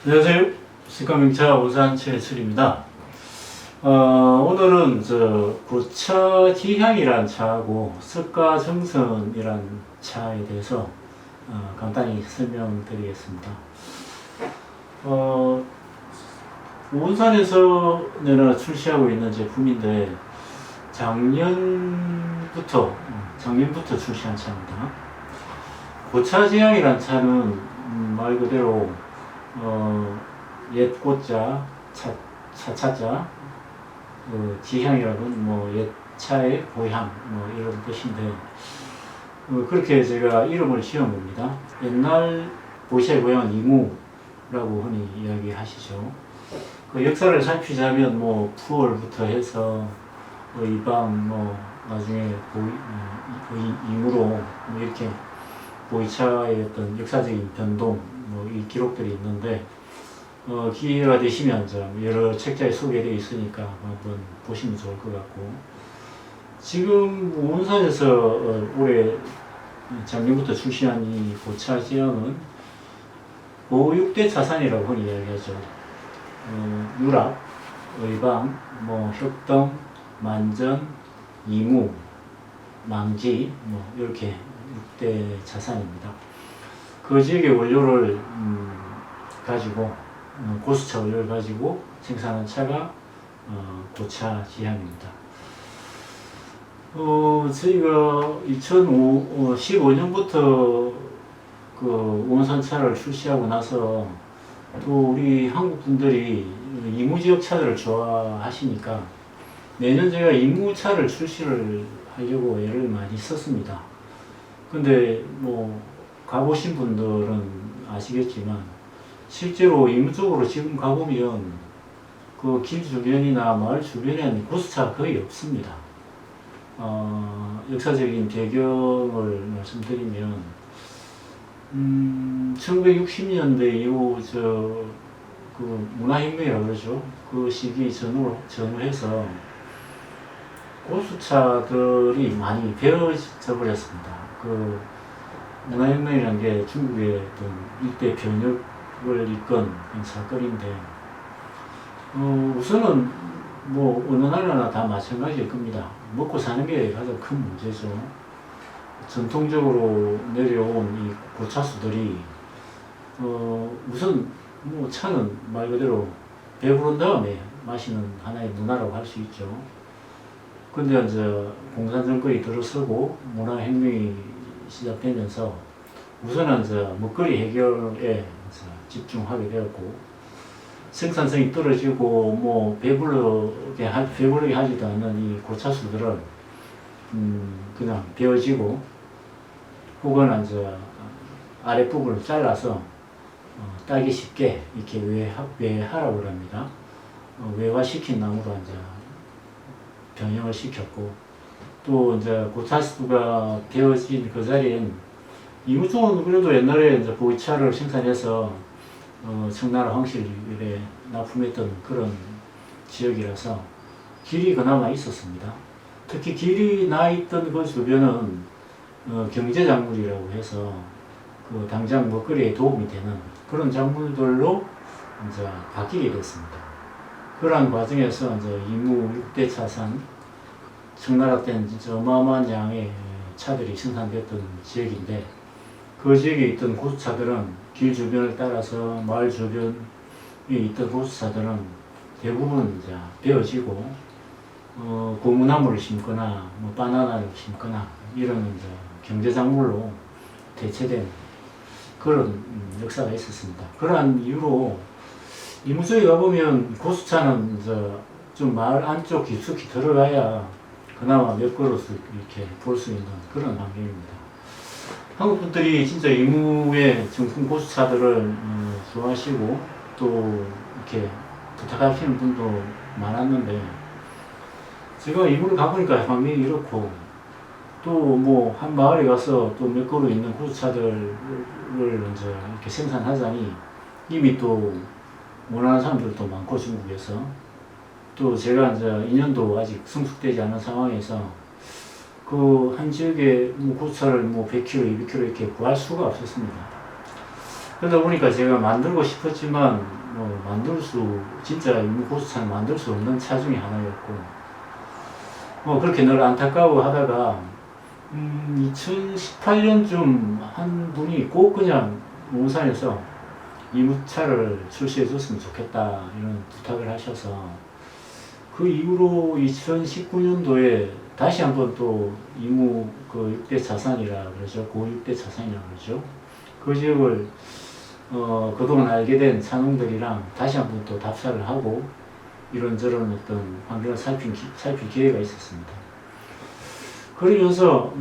안녕하세요. 시카명차 오산 최철입니다. 오늘은 고차 지향이란 차하고 석가 정선이란 차에 대해서 간단히 설명드리겠습니다. 오산에서 내가 출시하고 있는 제품인데 작년부터 출시한 차입니다. 고차 지향이란 차는 말 그대로 옛 꽃자, 차자, 지향이라는 옛 차의 고향, 이런 뜻인데, 그렇게 제가 이름을 지은 겁니다. 옛날 보시의 고향은 이무라고 흔히 이야기하시죠. 그 역사를 살피자면, 푸월부터 해서, 이방, 나중에 이무로, 이렇게 보이차의 어떤 역사적인 변동, 이 기록들이 있는데, 기회가 되시면 여러 책자에 소개되어 있으니까 한번 보시면 좋을 것 같고, 지금 원산에서 올해 작년부터 출시한 이 고차 지향은 고6대 차산이라고 흔히 이야기하죠. 유락, 의방, 협동, 만전, 이무, 망지, 이렇게 6대 차산입니다. 그 지역의 원료를 가지고 고수차 원료를 가지고 생산한 차가 고차 지향입니다. 저희가 2015년부터 그 원산차를 출시하고 나서 또 우리 한국 분들이 이무 지역 차들을 좋아하시니까 매년 제가 이무차를 출시를 하려고 애를 많이 썼습니다. 근데 가보신 분들은 아시겠지만 실제로 이무 쪽으로 지금 가보면 그 길 주변이나 마을 주변에는 고수차가 거의 없습니다. 역사적인 배경을 말씀드리면 1960년대 이후 그 문화혁명이라고 그러죠. 그 시기 전후해서 고수차들이 많이 베어져 버렸습니다. 그 문화혁명이라는 게 중국의 어떤 일대 변혁을 이끈 사건인데, 우선은 어느 나라나 다 마찬가지일 겁니다. 먹고 사는 게 가장 큰 문제죠. 전통적으로 내려온 이 고차수들이, 우선 차는 말 그대로 배부른 다음에 마시는 하나의 문화라고 할 수 있죠. 근데 이제 공산 정권이 들어서고 문화혁명이 시작되면서 우선은 먹거리 해결에 집중하게 되었고, 생산성이 떨어지고 배부르게 하지도 않는 이 고차수들은 그냥 베어지고, 혹은 아랫부분을 잘라서 따기 쉽게 이렇게 외화라고 합니다. 외화시킨 나무로 변형을 시켰고, 또 고차수가 베어진 그 자리엔 이무 쪽은 그래도 옛날에 보이차를 생산해서 청나라 황실에 납품했던 그런 지역이라서 길이 그나마 있었습니다. 특히 길이 나 있던 그 주변은 경제작물이라고 해서 그 당장 먹거리에 도움이 되는 그런 작물들로 바뀌게 됐습니다. 그러한 과정에서 이무 6대 차산, 청나라 때는 진짜 어마어마한 양의 차들이 생산됐던 지역인데, 그 지역에 있던 고수차들은 길 주변을 따라서 마을 주변에 있던 고수차들은 대부분 베어지고, 고무나무를 심거나 바나나를 심거나 이런 경제작물로 대체된 그런 역사가 있었습니다. 그러한 이유로 이무 쪽에 가보면 고수차는 좀 마을 안쪽 깊숙이 들어가야 그나마 몇 그릇을 이렇게 볼 수 있는 그런 환경입니다. 한국 분들이 진짜 이무의 정품 고수차들을 좋아하시고 또 이렇게 부탁하시는 분도 많았는데, 제가 이무를 가보니까 환경이 이렇고, 또 한 마을에 가서 또 몇 그릇 있는 고수차들을 이렇게 생산하자니 이미 또 원하는 사람들도 많고, 중국에서 또 제가 인연도 아직 성숙되지 않은 상황에서 그 한 지역에 고수차를 100kg, 200kg 이렇게 구할 수가 없었습니다. 그러다 보니까 제가 만들고 싶었지만 진짜 이무 고수차를 만들 수 없는 차 중에 하나였고, 그렇게 늘 안타까워 하다가 2018년쯤 한 분이 꼭 그냥 용산에서 이무차를 출시해 줬으면 좋겠다 이런 부탁을 하셔서, 그 이후로 2019년도에 다시 한번 또 이무 그 6대 차산이라 그러죠. 고 6대 차산이라 그러죠. 그 지역을 그동안 알게 된 차농들이랑 다시 한번 또 답사를 하고 이런저런 어떤 환경을 살필 기회가 있었습니다. 그러면서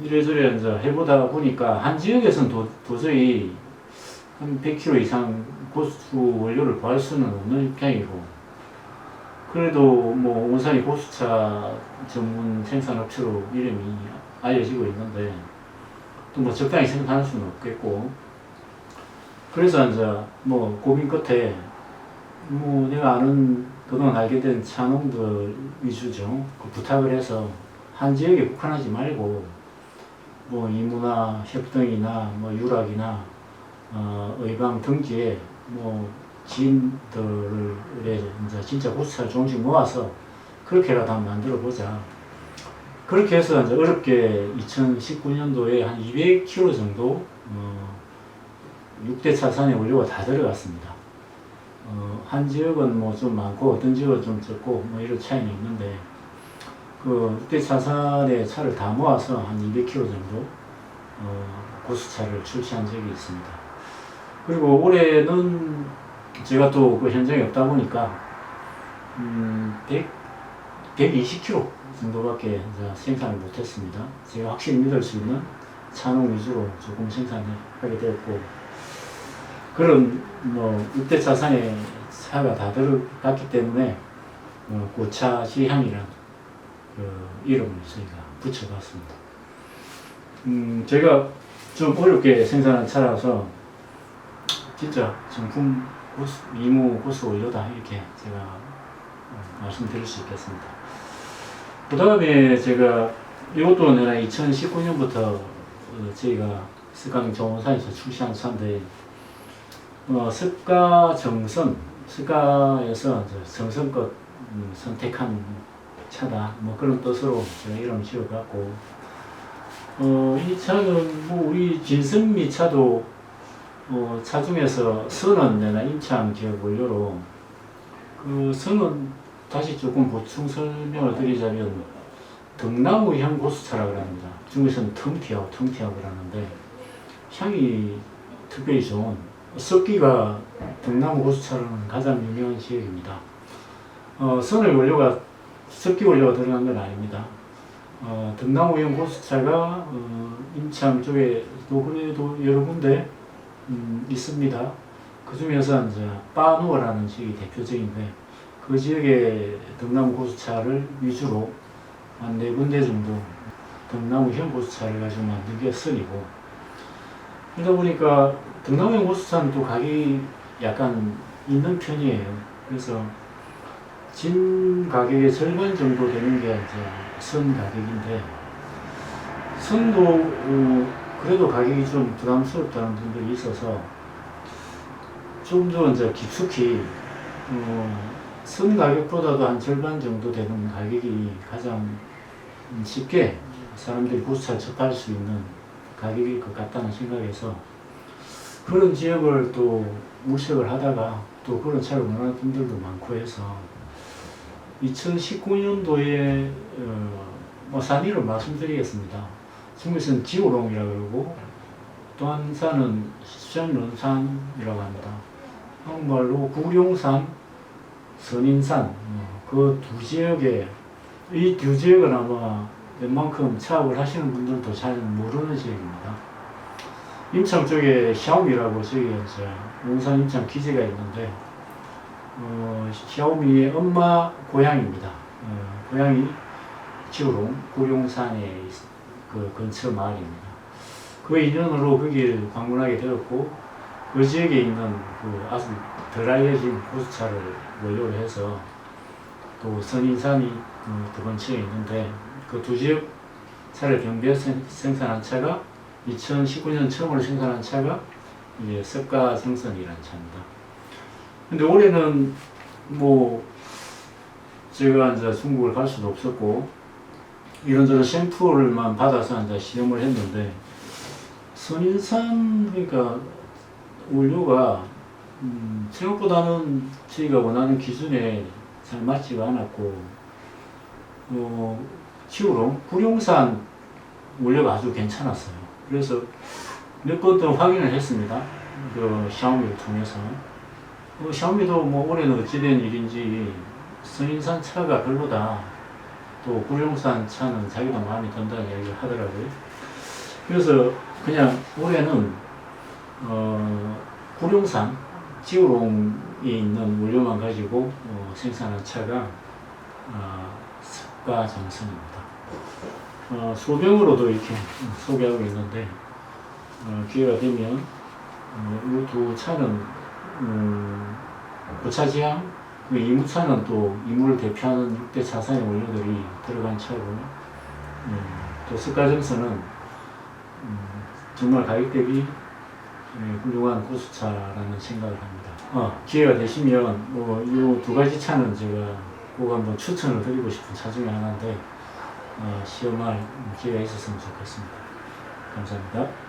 이래저래 이제 해보다 보니까 한 지역에서는 도저히 한 100km 이상 고수 원료를 구할 수는 없는 입장이고, 그래도 온산이 고수차 전문 생산업체로 이름이 알려지고 있는데 또 적당히 생산할 수는 없겠고, 그래서 이제 고민 끝에 내가 아는 그동안 알게 된 차농들 위주죠. 그 부탁을 해서 한 지역에 국한하지 말고 이무나 협동이나 유락이나 의방 등지에 지인들의 이제 진짜 고수차를 조금씩 모아서 그렇게라도 한번 만들어 보자. 그렇게 해서 이제 어렵게 2019년도에 한 200km 정도 6대 차산의 원료가 다 들어갔습니다. 한 지역은 좀 많고 어떤 지역은 좀 적고 이런 차이는 있는데, 그 6대 차산의 차를 다 모아서 한 200km 정도 고수차를 출시한 적이 있습니다. 그리고 올해는 제가 또 그 현장에 없다 보니까 120km 정도밖에 생산을 못했습니다. 제가 확실히 믿을 수 있는 차농 위주로 조금 생산하게 되었고, 그런 6대 차산의 차가 다 들어갔기 때문에 고차지향이라는 이름을 저희가 붙여봤습니다. 제가 좀 어렵게 생산한 차라서 진짜 정품 이무 고수 원료다 이렇게 제가 말씀드릴 수 있겠습니다. 그 다음에 제가 이것도 내가 2019년부터 저희가 스카는 정원산에서 출시한 차인데, 스카 정선, 스카에서 정선껏 선택한 차다 그런 뜻으로 제가 이름을 지어갖고, 이 차는 우리 진선미 차도 차 중에서 선은 내가 인창 지역 원료로, 그 선은 다시 조금 보충 설명을 드리자면 등나무향 고수차라고 합니다. 중국에서는 텅티하고 그러는데, 향이 특별히 좋은 썩기가 등나무 고수차로는 가장 유명한 지역입니다. 선의 원료가 썩기 원료가 들어간 건 아닙니다. 등나무형 고수차가 인창 쪽에도 그래도 여러 군데 있습니다. 그 중에서 이제 빠누어라는 지역이 대표적인데, 그 지역의 등나무 고수차를 위주로 한 4군데 정도 등나무형 고수차를 가지고 만든 게 선이고, 그러다 보니까 등나무형 고수차는 또 가격이 약간 있는 편이에요. 그래서 진 가격의 절반 정도 되는 게 이제 선 가격인데, 선도 그래도 가격이 좀 부담스럽다는 분들이 있어서 좀 더 이제 깊숙이 선 가격보다도 한 절반 정도 되는 가격이 가장 쉽게 사람들이 고수차를 접할 수 있는 가격일 것 같다는 생각에서, 그런 지역을 또 물색을 하다가 또 그런 차를 원하는 분들도 많고 해서 2019년도에 산이를 말씀드리겠습니다. 중국에서는 지오롱이라고 그러고 또 한 산은 시장런산이라고 합니다. 한국말로 구룡산, 선인산, 그 두 지역에, 이 두 지역은 아마 웬만큼 차업을 하시는 분들도 잘 모르는 지역입니다. 임창 쪽에 샤오미라고 저기 용산 임창 기지가 있는데, 샤오미의 엄마 고향입니다. 고향이 지오롱, 구룡산의 그 근처 마을입니다. 그 인연으로 거기를 방문하게 되었고, 그 지역에 있는 그 아주 덜 알려진 고수차를 원료로 해서 또 선인산이 두 번째에 있는데, 그 두 지역 차를 경비해서 생산한 차가 2019년 처음으로 생산한 차가 이제 석가정선이라는 차입니다. 근데 올해는 뭐 제가 이제 중국을 갈 수도 없었고 이런저런 샘플만 받아서 이제 시험을 했는데 선인산 그러니까 원료가 생각보다는 저희가 원하는 기준에 잘 맞지가 않았고 지우롱 구룡산 원료가 아주 괜찮았어요. 그래서 몇 번 더 확인을 했습니다. 그 샤오미를 통해서 샤오미도 뭐 올해는 어찌된 일인지 선인산 차가 별로다. 또 구룡산 차는 자기도 마음에 든다는 이야기를 하더라고요. 그래서 그냥 올해는 구룡산 지우롱이 있는 원료만 가지고 생산한 차가 석가정선입니다. 소병으로도 이렇게 소개하고 있는데 기회가 되면 이 두 차는 고차지향, 이무차는 또 이무를 대표하는 6대 차산의 원료들이 들어간 차고 또 석가정선은 정말 가격 대비 훌륭한 고수차라는 생각을 합니다. 기회가 되시면 이 두 가지 차는 제가 꼭 한번 추천을 드리고 싶은 차 중에 하나인데 시험할 기회가 있었으면 좋겠습니다. 감사합니다.